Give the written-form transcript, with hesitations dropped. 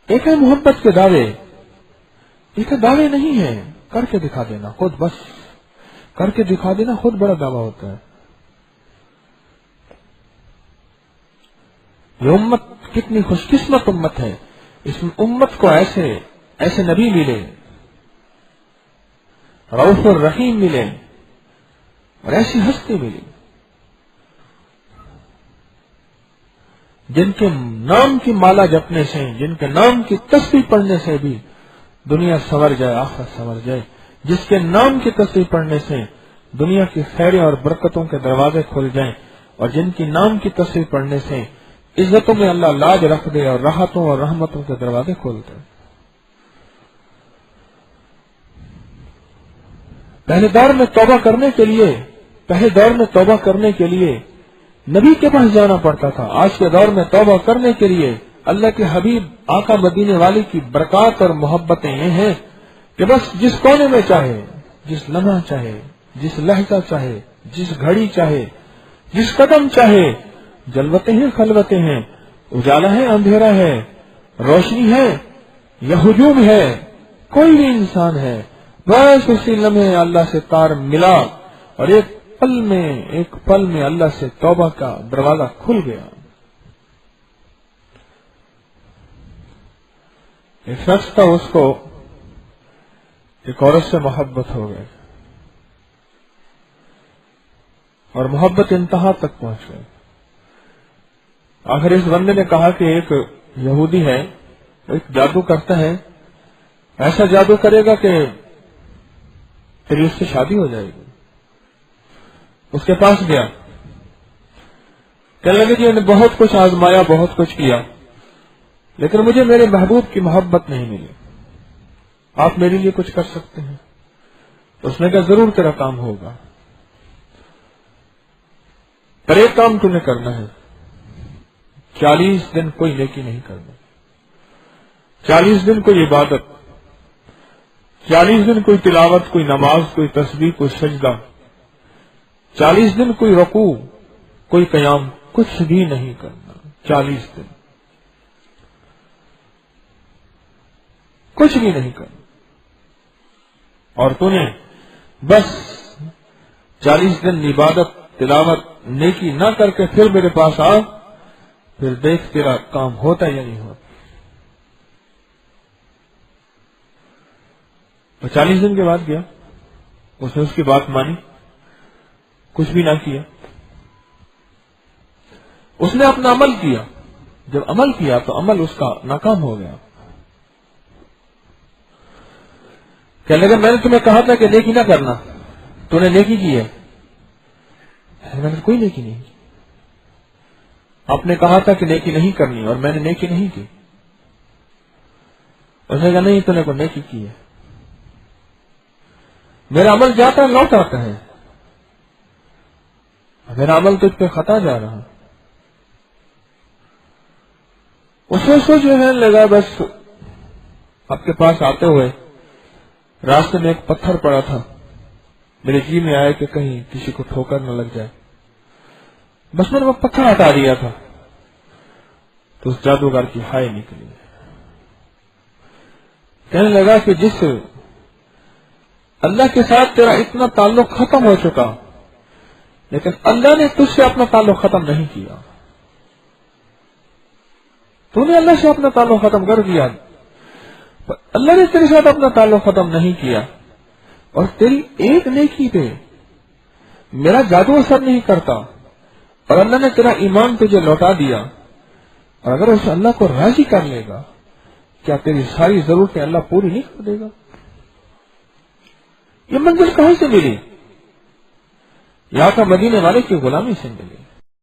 ایک ہے محبت کے دعوے، ایک ہے دعوے نہیں ہے، کر کے دکھا دینا خود، بس کر کے دکھا دینا خود بڑا دعویٰ ہوتا ہے۔ یہ امت کتنی خوش قسمت امت ہے، اس امت کو ایسے نبی ملے، رؤوف الرحیم ملے، اور ایسی ہستی ملی جن کے نام کی مالا جپنے سے، جن کے نام کی تسبیح پڑھنے سے بھی دنیا سنور جائے، آخرت سنور جائے، جس کے نام کی تسبیح پڑھنے سے دنیا کی خیریں اور برکتوں کے دروازے کھل جائیں، اور جن کی نام کی تسبیح پڑھنے سے عزتوں میں اللہ لاج رکھ دے اور راحتوں اور رحمتوں کے دروازے کھول دے۔ پہلے دور میں توبہ کرنے کے لیے نبی کے پاس جانا پڑتا تھا، آج کے دور میں توبہ کرنے کے لیے اللہ کے حبیب آقا مدینے والی کی برکات اور محبتیں یہ ہیں کہ بس جس کونے میں چاہے، جس لمحہ چاہے، جس لہجہ چاہے، جس گھڑی چاہے، جس قدم چاہے، جلوتیں ہیں خلوتیں ہیں، اجالا ہے اندھیرا ہے، روشنی ہے یا ہجوم ہے، کوئی بھی انسان ہے، بس اسی لمحے اللہ سے تار ملا اور ایک پل میں اللہ سے توبہ کا دروازہ کھل گیا۔ ایک شخص تھا، اس کو ایک عورت سے محبت ہو گئی اور محبت انتہا تک پہنچ گئی۔ آخر اس بندے نے کہا کہ ایک یہودی ہے، ایک جادو کرتا ہے، ایسا جادو کرے گا کہ تیری اس سے شادی ہو جائے گی۔ اس کے پاس گیا، کہنے لگے جی نے بہت کچھ آزمایا، بہت کچھ کیا، لیکن مجھے میرے محبوب کی محبت نہیں ملی، آپ میرے لیے کچھ کر سکتے ہیں؟ اس نے کہا ضرور تیرا کام ہوگا، پر ایک کام تمہیں کرنا ہے، 40 دن کوئی نیکی نہیں کرنا، 40 دن کوئی عبادت، 40 دن کوئی تلاوت، کوئی نماز، کوئی تسبیح، کوئی سجدہ، 40 دن کوئی رکوع، کوئی قیام، کچھ بھی نہیں کرنا، 40 دن کچھ بھی نہیں کرنا، اور تو نے بس 40 دن عبادت، تلاوت، نیکی نہ کر کے پھر میرے پاس آ، پھر دیکھ تیرا کام ہوتا یا نہیں ہوتا۔ تو 40 دن کے بعد گیا، اس نے اس کی بات مانی، کچھ بھی نہ کیا، اس نے اپنا عمل کیا، جب عمل کیا تو عمل اس کا ناکام ہو گیا۔ کہنے لگا میں نے تمہیں کہا تھا کہ نیکی نہ کرنا، تو نے نیکی کی ہے؟ میں نے کوئی نیکی نہیں کی، آپ نے کہا تھا کہ نیکی نہیں کرنی اور میں نے نیکی نہیں کی۔ اس نے کہا نہیں، تو نے کوئی نیکی کی ہے، میرا عمل جاتا ہے لوٹ آتا ہے، میرا عمل تجھ پہ خطا جا رہا۔ اس جو ہے لگا بس آپ کے پاس آتے ہوئے راستے میں ایک پتھر پڑا تھا، میرے جی میں آیا کہ کہیں کسی کو ٹھوکر نہ لگ جائے، بس میں نے وہ پتھر ہٹا دیا تھا تو اس جادوگر کی ہائے نکلی۔ کہنے لگا کہ جس اللہ کے ساتھ تیرا اتنا تعلق ختم ہو چکا، لیکن اللہ نے تجھ سے اپنا تعلق ختم نہیں کیا، تو نے اللہ سے اپنا تعلق ختم کر دیا، اللہ نے تیرے ساتھ اپنا تعلق ختم نہیں کیا، اور تیری ایک نیکی پہ میرا جادو اثر نہیں کرتا، اور اللہ نے تیرا ایمان تجھے لوٹا دیا، اور اگر اس اللہ کو راضی کر لے گا، کیا تیری ساری ضرورتیں اللہ پوری نہیں کر دے گا؟ یہ منزل کہاں سے ملی؟ یہاں کا مدینے والے کی غلامی سے ملی۔